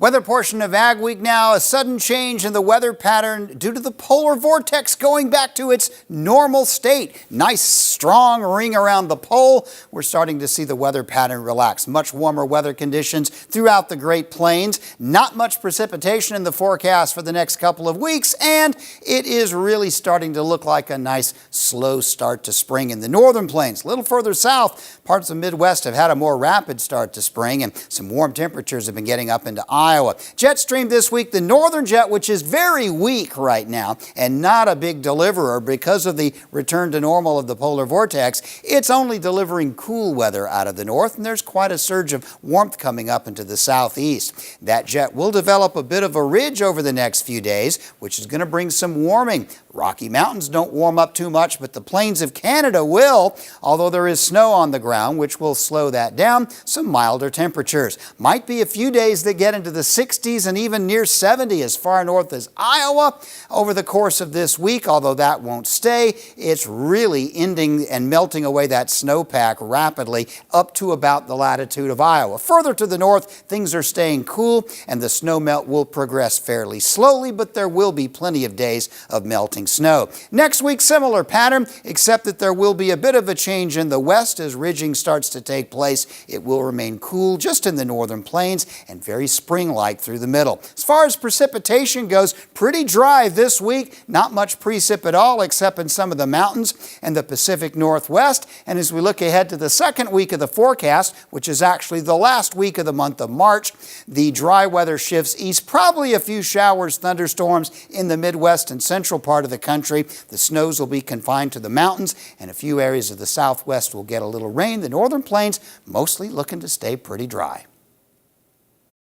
Weather portion of Ag Week now, a sudden change in the weather pattern due to the polar vortex going back to its normal state. Nice strong ring around the pole. We're starting to see the weather pattern relax. Much warmer weather conditions throughout the Great Plains. Not much precipitation in the forecast for the next couple of weeks, and it is really starting to look like a nice slow start to spring in the northern plains. A little further south, parts of the Midwest have had a more rapid start to spring, and some warm temperatures have been getting up into Iowa. Jet stream this week, the northern jet, which is very weak right now and not a big deliverer because of the return to normal of the polar vortex, it's only delivering cool weather out of the north, and there's quite a surge of warmth coming up into the southeast. That jet will develop a bit of a ridge over the next few days, which is going to bring some warming. Rocky Mountains don't warm up too much, but the plains of Canada will, although there is snow on the ground, which will slow that down. Some milder temperatures. Might be a few days that get into the 60s and even near 70 as far north as Iowa over the course of this week, although that won't stay. It's really ending and melting away that snowpack rapidly up to about the latitude of Iowa. Further to the north, things are staying cool and the snow melt will progress fairly slowly, but there will be plenty of days of melting snow. Next week, similar pattern, except that there will be a bit of a change in the west as ridging starts to take place. It will remain cool just in the northern plains and very spring-like through the middle. As far as precipitation goes, pretty dry this week. Not much precip at all except in some of the mountains and the Pacific Northwest. And as we look ahead to the second week of the forecast, which is actually the last week of the month of March, the dry weather shifts east. Probably a few showers, thunderstorms in the Midwest and central part of the country. The snows will be confined to the mountains, and a few areas of the southwest will get a little rain. The northern plains mostly looking to stay pretty dry.